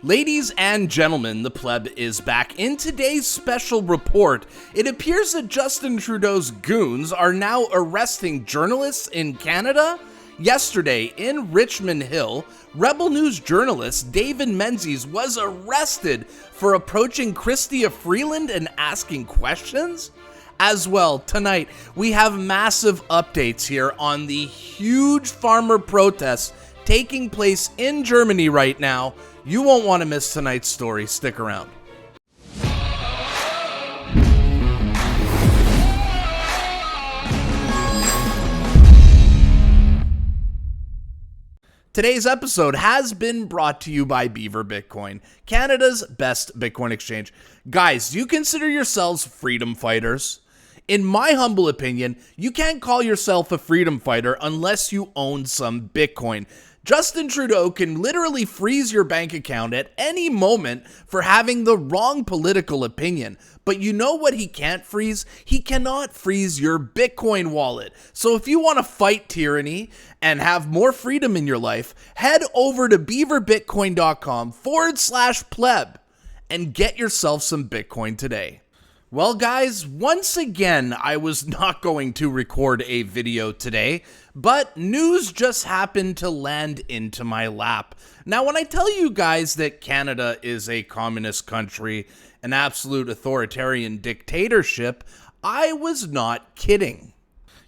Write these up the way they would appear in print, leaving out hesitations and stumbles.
Ladies and gentlemen, the Pleb is back. In today's special report, it appears that Justin Trudeau's goons are now arresting journalists in Canada. Yesterday, in Richmond Hill, Rebel News journalist David Menzies was arrested for approaching Chrystia Freeland and asking questions. As well, tonight, we have massive updates here on the huge farmer protests taking place in Germany right now. You won't want to miss tonight's story. Stick around. Today's episode has been brought to you by Beaver Bitcoin, Canada's best Bitcoin exchange. Guys, do you consider yourselves freedom fighters? In my humble opinion, you can't call yourself a freedom fighter unless you own some Bitcoin. Justin Trudeau can literally freeze your bank account at any moment for having the wrong political opinion. But you know what he can't freeze? He cannot freeze your Bitcoin wallet. So if you want to fight tyranny and have more freedom in your life, head over to beaverbitcoin.com/pleb and get yourself some Bitcoin today. Well, guys, once again, I was not going to record a video today, but news just happened to land into my lap. Now, when I tell you guys that Canada is a communist country, an absolute authoritarian dictatorship, I was not kidding.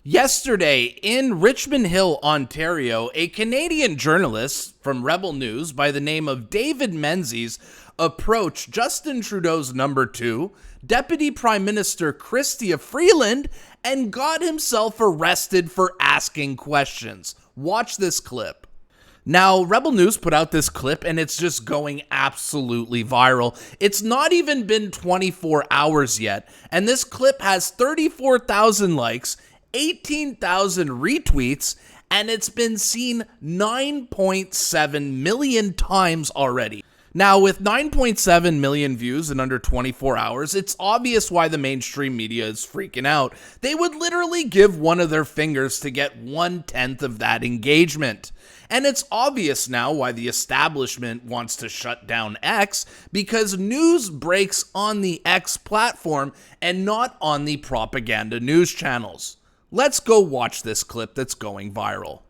Yesterday, in Richmond Hill, Ontario, a Canadian journalist from Rebel News by the name of David Menzies approached Justin Trudeau's number 2, Deputy Prime Minister Chrystia Freeland, and got himself arrested for asking questions. Watch this clip. Now, Rebel News put out this clip, and it's just going absolutely viral. It's not even been 24 hours yet, and this clip has 34,000 likes, 18,000 retweets, and it's been seen 9.7 million times already. Now, with 9.7 million views in under 24 hours, it's obvious why the mainstream media is freaking out. They would literally give one of their fingers to get 1/10 of that engagement. And it's obvious now why the establishment wants to shut down X, because news breaks on the X platform and not on the propaganda news channels. Let's go watch this clip that's going viral.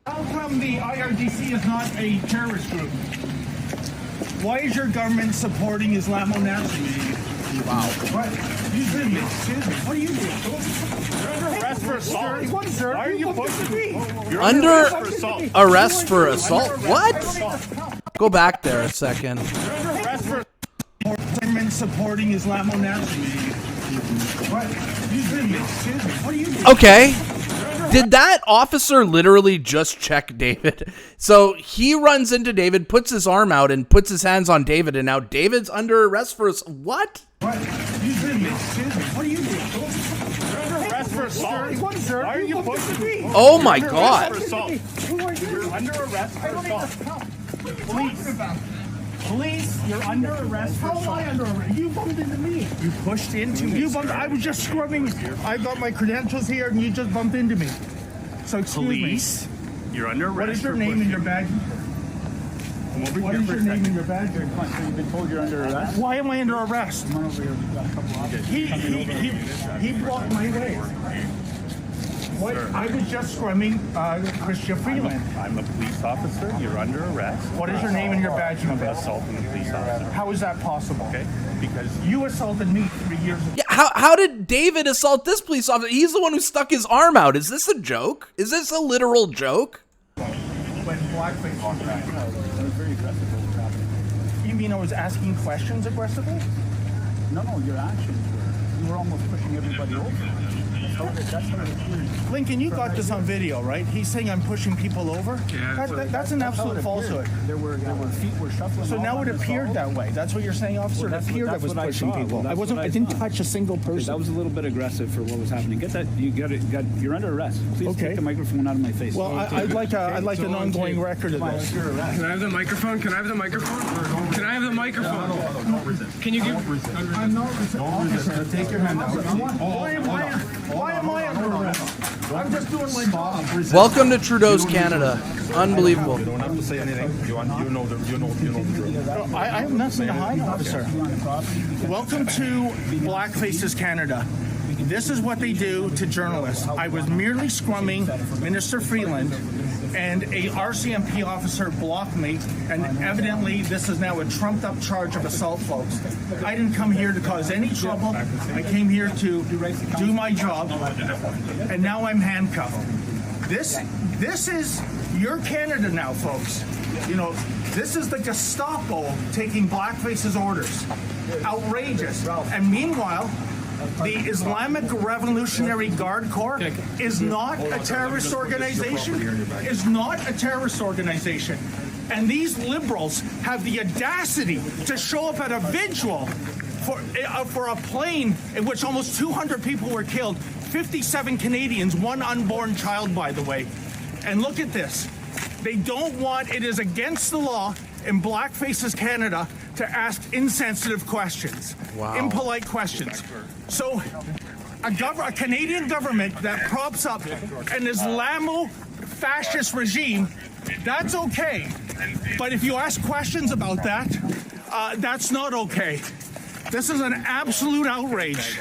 How come the IRGC is not a terrorist group? Why is your government supporting Islamo-Nazis? Wow. What? Excuse me. What are you doing? You're under arrest for assault. What, sir? Why are you pushing me? You're Under arrest for assault? What? Go back there a second. You're under arrest for government supporting Islamo-Nazis. What? Excuse me. What are you doing? Okay. Did that officer literally just check David? So he runs into David, puts his arm out, and puts his hands on David, and now David's under arrest for what? What? Excuse me. What are you doing? You're under arrest for assault. What, sir? Why are you pushing me? Oh my God. You're under arrest for assault. Police, you're under arrest for assault. How am I under arrest? You bumped into me. You pushed into me. You bumped. I was just scrubbing. I got my credentials here, and you just bumped into me. So excuse me. Police, you're under arrest. What is your name and your badge? What is your name and your badge? You've been told you're under arrest. Why am I under arrest? Come on over here. We've got a couple of He blocked my way. What? I was just scrumming Chrystia Freeland. I'm a police officer. You're under arrest. What is your name and your badge number? Assaulting a police officer. How is that possible? Okay, because You assaulted me 3 years ago. Yeah, how did David assault this police officer? He's the one who stuck his arm out. Is this a joke? Is this a literal joke? When blackface on that. that was very aggressive. What was happening? You mean I was asking questions aggressively? No, your actions were. You were almost pushing everybody over. That's how it appears. Lincoln, you got this on video, right? He's saying I'm pushing people over? Yeah, That's an absolute falsehood. There were feet were shuffling. So now it appeared that way. That's what you're saying, officer? Well, It appeared I was pushing people. I didn't touch a single person. That was a little bit aggressive for what was happening. Get that. You're under arrest. Please take the microphone out of my face. Well, I'd like an ongoing record of this. Can I have the microphone? Can I have the microphone? Can I have the microphone? Can you give? I'm not resisting. Officer, take your hand out. Why am I? Why am I under arrest? I'm just doing my job. Welcome to Trudeau's Canada. Unbelievable. You don't have to say anything. You know the drill. I have nothing to hide, officer. Welcome to Blackface's Canada. This is what they do to journalists. I was merely scrumming Minister Freeland, and a RCMP officer blocked me, and evidently this is now a trumped-up charge of assault, folks. I didn't come here to cause any trouble. I came here to do my job, and now I'm handcuffed. This is your Canada now, folks. You know, this is the Gestapo taking Blackface's orders. Outrageous. And meanwhile, the Islamic Revolutionary Guard Corps is not a terrorist organization. Is not a terrorist organization. And these liberals have the audacity to show up at a vigil for a plane in which almost 200 people were killed, 57 Canadians, one unborn child, by the way. And look at this. They don't want, it is against the law in Blackface's Canada to ask insensitive questions, impolite questions. So a Canadian government that props up an Islamo-fascist regime, that's okay. But if you ask questions about that, that's not okay. This is an absolute outrage.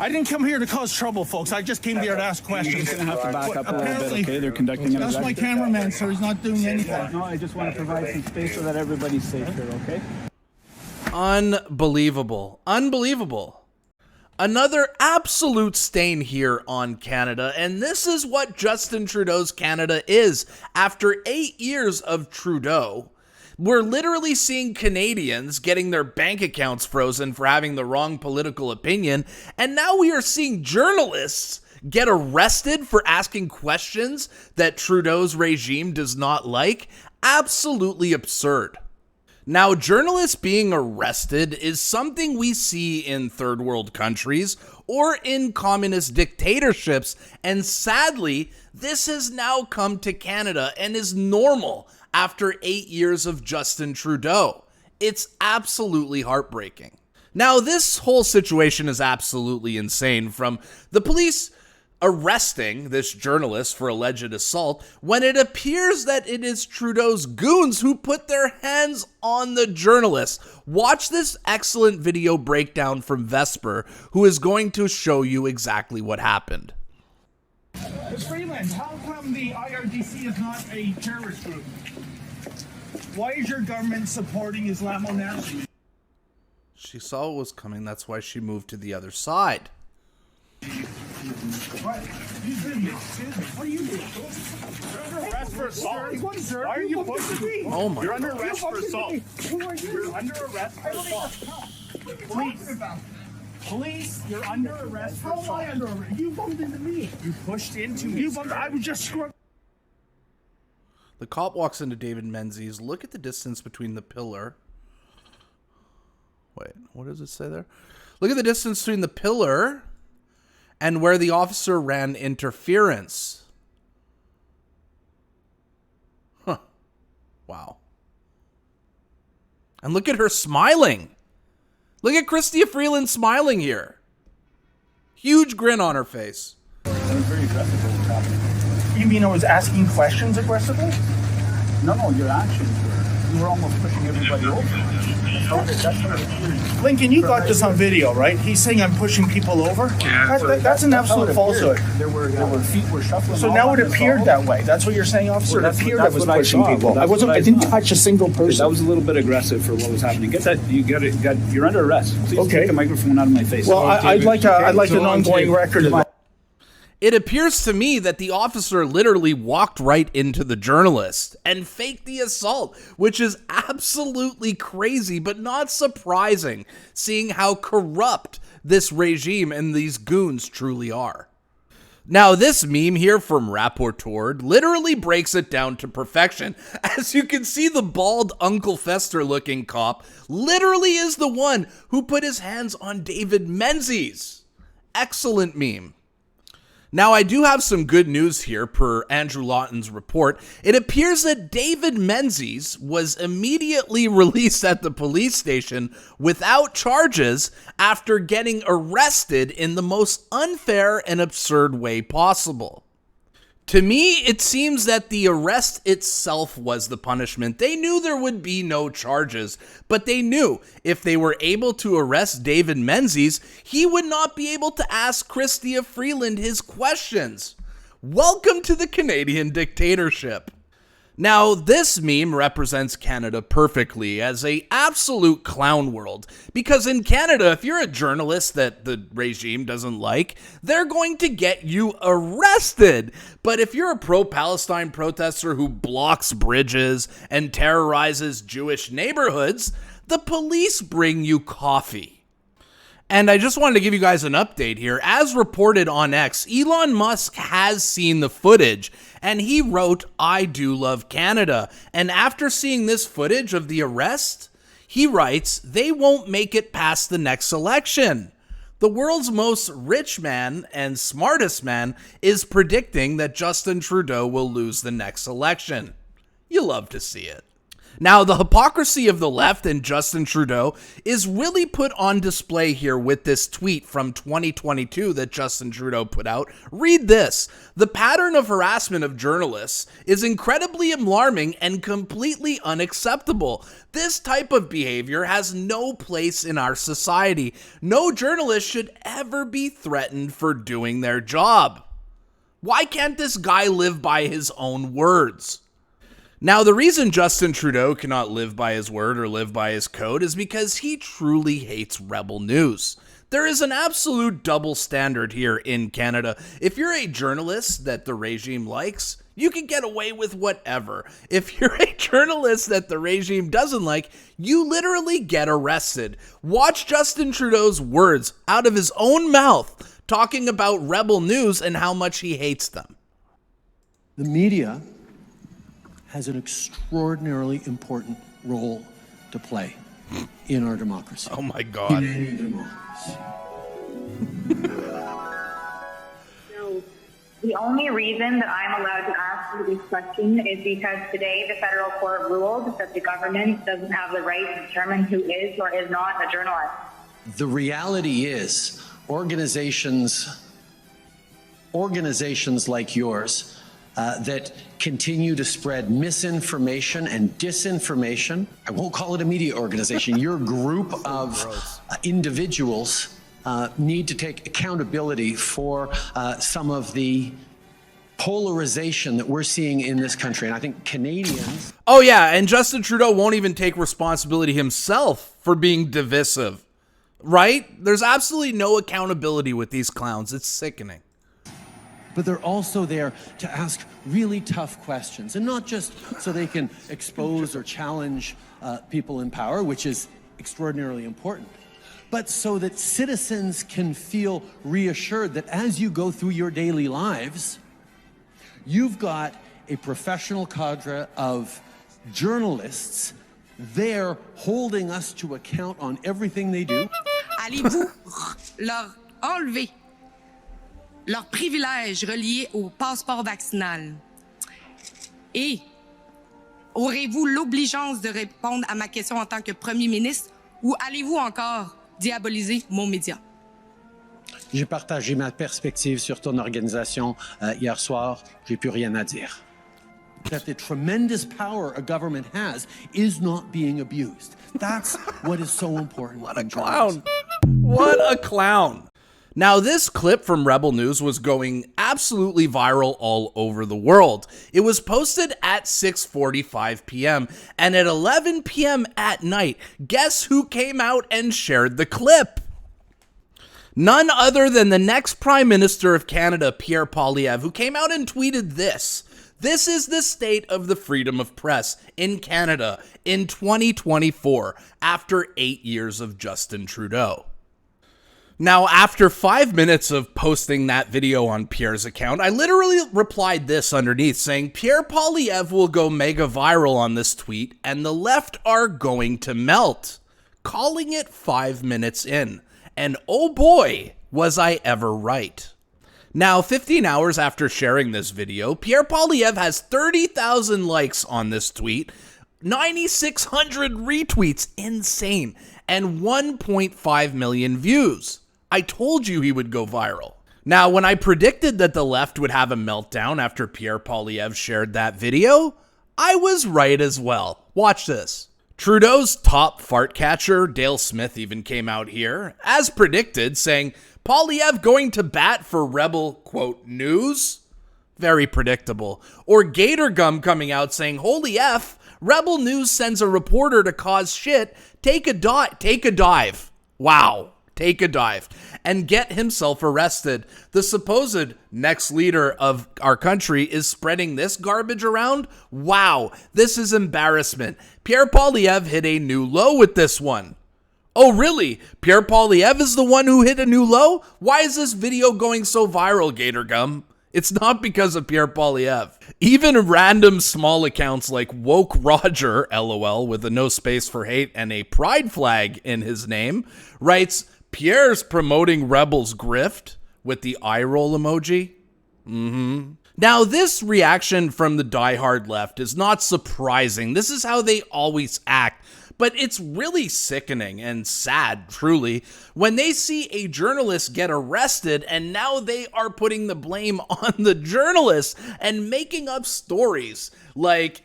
I didn't come here to cause trouble, folks. I just came here to ask questions. You're going to have to back up a little bit, okay? They're conducting an That's my investigation. cameraman, sir. He's not doing anything. No, I just want to provide some space so that everybody's safe here, okay? Unbelievable. Unbelievable. Another absolute stain here on Canada, and this is what Justin Trudeau's Canada is. After 8 years of Trudeau, we're literally seeing Canadians getting their bank accounts frozen for having the wrong political opinion, and now we are seeing journalists get arrested for asking questions that Trudeau's regime does not like. Absolutely absurd. Now, journalists being arrested is something we see in third world countries or in communist dictatorships, and sadly, this has now come to Canada and is normal after 8 years of Justin Trudeau. It's absolutely heartbreaking. Now, this whole situation is absolutely insane, from the police arresting this journalist for alleged assault when it appears that it is Trudeau's goons who put their hands on the journalist. Watch this excellent video breakdown from Vesper, who is going to show you exactly what happened. Ms. Freeland, how come the IRGC is not a terrorist group? Why is your government supporting Islamo-Nationalism? She saw what was coming, that's why she moved to the other side. What? Excuse me. What are you doing? You're under arrest for assault. Why are you pushing me? Oh my You're under God. arrest for assault. Who are you? You're under arrest for assault. Police, you're under arrest for assault. How am I under arrest? You bumped into me. You pushed into me. You bumped. I was just scrubbing. The cop walks into David Menzies. Look at the distance between the pillar. Wait, what does it say there? Look at the distance between the pillar and where the officer ran interference. Huh. Wow. And look at her smiling. Look at Chrystia Freeland smiling here. Huge grin on her face. That was very aggressive what was happening. You mean I was asking questions aggressively? No, your actions were. You were almost pushing everybody over. That's how it appears. Lincoln, you got this on video, right? He's saying I'm pushing people over. That's an absolute falsehood. There were feet were shuffling. So now it appeared that way. That's what you're saying, officer? Well, It appeared I that's was what I pushing saw. people. That's what I didn't saw. touch a single person. That was a little bit aggressive for what was happening. Get that. You're under arrest. Please Okay. take the microphone out of my face. Well, I'd like an ongoing record of that. It appears to me that the officer literally walked right into the journalist and faked the assault, which is absolutely crazy, but not surprising, seeing how corrupt this regime and these goons truly are. Now, this meme here from Rapporteur literally breaks it down to perfection. As you can see, the bald Uncle Fester looking cop literally is the one who put his hands on David Menzies. Excellent meme. Now, I do have some good news here per Andrew Lawton's report. It appears that David Menzies was immediately released at the police station without charges after getting arrested in the most unfair and absurd way possible. To me, it seems that the arrest itself was the punishment. They knew there would be no charges, but they knew if they were able to arrest David Menzies, he would not be able to ask Chrystia Freeland his questions. Welcome to the Canadian dictatorship. Now, this meme represents Canada perfectly as an absolute clown world, because in Canada, if you're a journalist that the regime doesn't like, they're going to get you arrested. But if you're a pro-Palestine protester who blocks bridges and terrorizes Jewish neighborhoods, the police bring you coffee. And I just wanted to give you guys an update here. As reported on X, Elon Musk has seen the footage, and he wrote, "I do love Canada." And after seeing this footage of the arrest, he writes, "They won't make it past the next election." The world's most rich man and smartest man is predicting that Justin Trudeau will lose the next election. You love to see it. Now, the hypocrisy of the left and Justin Trudeau is really put on display here with this tweet from 2022 that Justin Trudeau put out. Read this. "The pattern of harassment of journalists is incredibly alarming and completely unacceptable. This type of behavior has no place in our society. No journalist should ever be threatened for doing their job." Why can't this guy live by his own words? Now, the reason Justin Trudeau cannot live by his word or live by his code is because he truly hates rebel news. There is an absolute double standard here in Canada. If you're a journalist that the regime likes, you can get away with whatever. If you're a journalist that the regime doesn't like, you literally get arrested. Watch Justin Trudeau's words out of his own mouth talking about rebel news and how much he hates them. The media has an extraordinarily important role to play in our democracy. Oh my God. In any democracy. So the only reason that I'm allowed to ask you this question is because today the federal court ruled that the government doesn't have the right to determine who is or is not a journalist. The reality is organizations like yours that continue to spread misinformation and disinformation. I won't call it a media organization. Your group of individuals need to take accountability for some of the polarization that we're seeing in this country. And I think Canadians... Oh yeah, and Justin Trudeau won't even take responsibility himself for being divisive, right? There's absolutely no accountability with these clowns. It's sickening. But they're also there to ask really tough questions, and not just so they can expose or challenge people in power, which is extraordinarily important, but so that citizens can feel reassured that as you go through your daily lives, you've got a professional cadre of journalists there holding us to account on everything they do. Allez-vous leur enlever leurs privilèges reliés au passeport vaccinal? Et aurez-vous l'obligeance de répondre à ma question en tant que Premier ministre ou allez-vous encore diaboliser mon média? J'ai partagé ma perspective sur ton organisation hier soir. J'ai plus rien à dire. That the tremendous power a government has is not being abused. That's what is so important. What a clown. What a clown. Now, this clip from Rebel News was going absolutely viral all over the world. It was posted at 6:45 p.m. and at 11 p.m. at night, guess who came out and shared the clip? None other than the next Prime Minister of Canada, Pierre Poilievre, who came out and tweeted this. This is the state of the freedom of press in Canada in 2024 after 8 years of Justin Trudeau. Now, after 5 minutes of posting that video on Pierre's account, I literally replied this underneath saying, Pierre Poilievre will go mega viral on this tweet and the left are going to melt, calling it 5 minutes in. And oh boy, was I ever right. Now, 15 hours after sharing this video, Pierre Poilievre has 30,000 likes on this tweet, 9,600 retweets, insane, and 1.5 million views. I told you he would go viral. Now, when I predicted that the left would have a meltdown after Pierre Poilievre shared that video, I was right as well. Watch this. Trudeau's top fart catcher, Dale Smith, even came out here, as predicted, saying, Poilievre going to bat for rebel, quote, news? Very predictable. Or Gator Gum coming out saying, holy F, rebel news sends a reporter to cause shit, take a dive. Wow. Take a dive, and get himself arrested. The supposed next leader of our country is spreading this garbage around? Wow, this is embarrassment. Pierre Poilievre hit a new low with this one. Oh, really? Pierre Poilievre is the one who hit a new low? Why is this video going so viral, Gator Gum? It's not because of Pierre Poilievre. Even random small accounts like Woke Roger, LOL, with a no space for hate and a pride flag in his name, writes, Pierre's promoting rebels grift with the eye roll emoji. Now, this reaction from the diehard left is not surprising. This is how they always act. But it's really sickening and sad, truly, when they see a journalist get arrested and now they are putting the blame on the journalist and making up stories like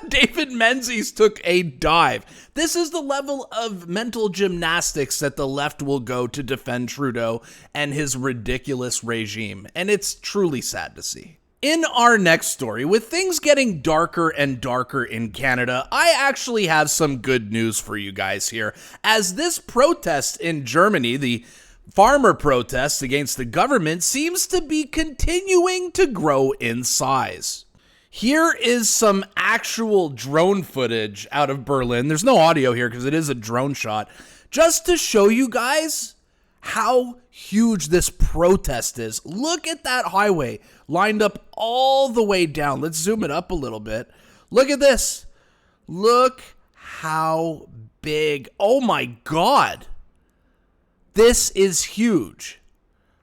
David Menzies took a dive. This is the level of mental gymnastics that the left will go to defend Trudeau and his ridiculous regime, and it's truly sad to see. In our next story, with things getting darker and darker in Canada, I actually have some good news for you guys here, as this protest in Germany, the farmer protest against the government, seems to be continuing to grow in size. Here is some actual drone footage out of Berlin. There's no audio here because it is a drone shot, just to show you guys how huge this protest is. Look at that highway lined up all the way down. Let's zoom it up a little bit. Look at this. Look how big. Oh my God. This is huge.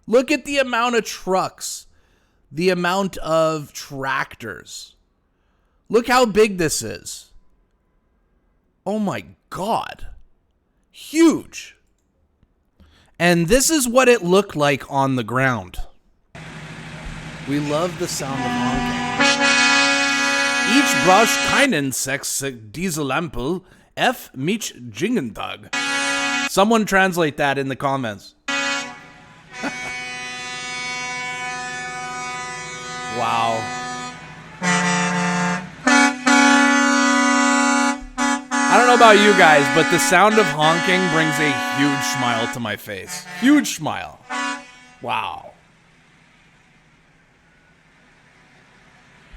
Look at the amount of trucks, the amount of tractors. Look how big this is. Oh my God. Huge. And this is what it looked like on the ground. We love the sound of honking. Ich brauch keinen Sex Dieselampel, F mich Jingentag. Someone translate that in the comments. Wow. I don't know about you guys, but the sound of honking brings a huge smile to my face. Huge smile. Wow.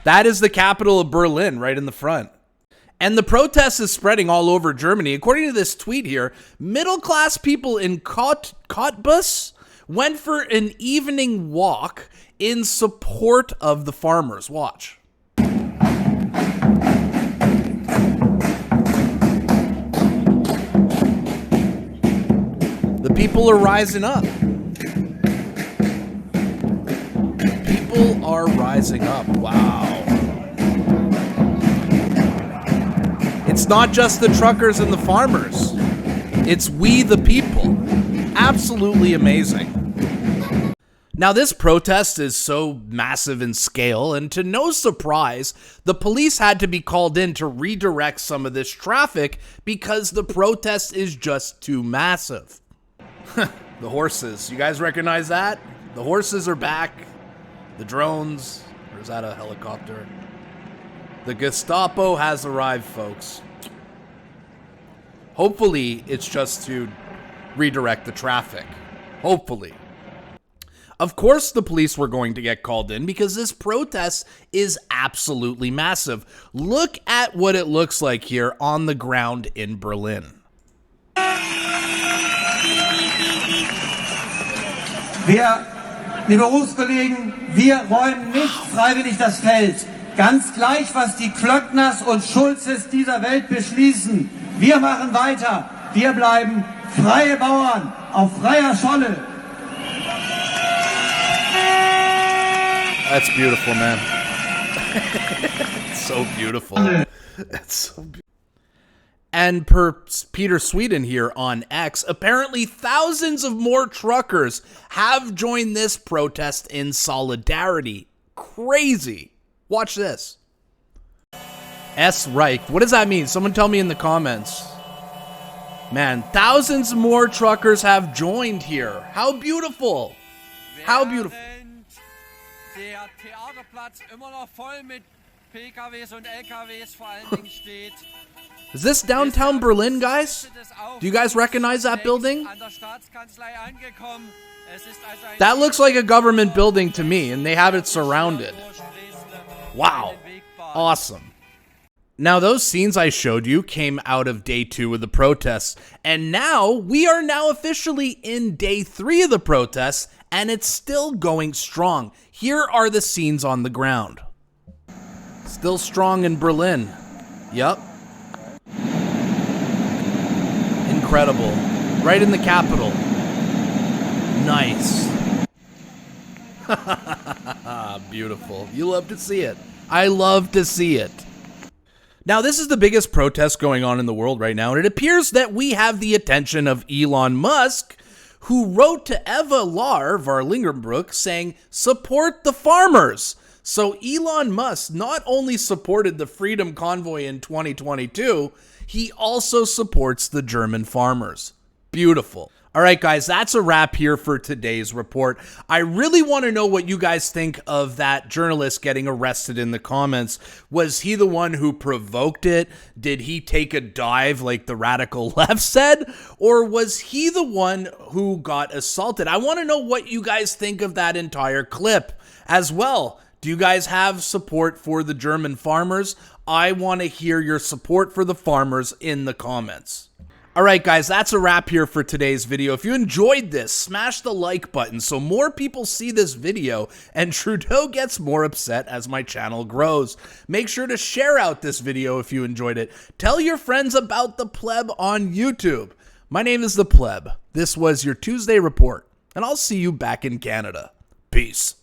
That is the capital of Berlin, right in the front. And the protest is spreading all over Germany. According to this tweet here, middle-class people in Cottbus went for an evening walk in support of the farmers. Watch. The people are rising up. People are rising up. Wow. It's not just the truckers and the farmers. It's we the people. Absolutely amazing. Now, this protest is so massive in scale, and to no surprise, the police had to be called in to redirect some of this traffic because the protest is just too massive. The horses. You guys recognize that? The horses are back. The drones. Or is that a helicopter? The Gestapo has arrived, folks. Hopefully, it's just to redirect the traffic. Hopefully. Of course, the police were going to get called in because this protest is absolutely massive. Look at what it looks like here on the ground in Berlin. Liebe Berufskollegen, wir räumen nicht freiwillig das Feld. Ganz gleich, was die Klöckners und Schulzes dieser Welt beschließen. Wir machen weiter. Wir bleiben freie Bauern auf freier Scholle. That's beautiful, man. It's so beautiful. That's so beautiful. And per Peter Sweden here on X, apparently thousands of more truckers have joined this protest in solidarity. Crazy. Watch this. S. Reich. What does that mean? Someone tell me in the comments. Man, thousands more truckers have joined here. How beautiful. How beautiful. Der Theaterplatz immer noch voll mit PKWs und LKWs vor allen Dingen steht. Is this downtown Berlin, guys? Do you guys recognize that building? That looks like a government building to me, and they have it surrounded. Wow. Awesome. Now, those scenes I showed you came out of day 2 of the protests, and now we are now officially in day 3 of the protests, and it's still going strong. Here are the scenes on the ground. Still strong in Berlin. Yup. Incredible. Right in the capital. Nice. Beautiful. You love to see it. I love to see it. Now, this is the biggest protest going on in the world right now, and it appears that we have the attention of Elon Musk, who wrote to Eva Lahr Varlingenbroek saying, support the farmers. So Elon Musk not only supported the Freedom Convoy in 2022, he also supports the German farmers. Beautiful. All right, guys, that's a wrap here for today's report. I really want to know what you guys think of that journalist getting arrested in the comments. Was he the one who provoked it? Did he take a dive like the radical left said? Or was he the one who got assaulted? I want to know what you guys think of that entire clip as well. Do you guys have support for the German farmers? I want to hear your support for the farmers in the comments. All right, guys, that's a wrap here for today's video. If you enjoyed this, smash the like button so more people see this video and Trudeau gets more upset as my channel grows. Make sure to share out this video if you enjoyed it. Tell your friends about the Pleb on YouTube. My name is the Pleb. This was your Tuesday report, and I'll see you back in Canada. Peace.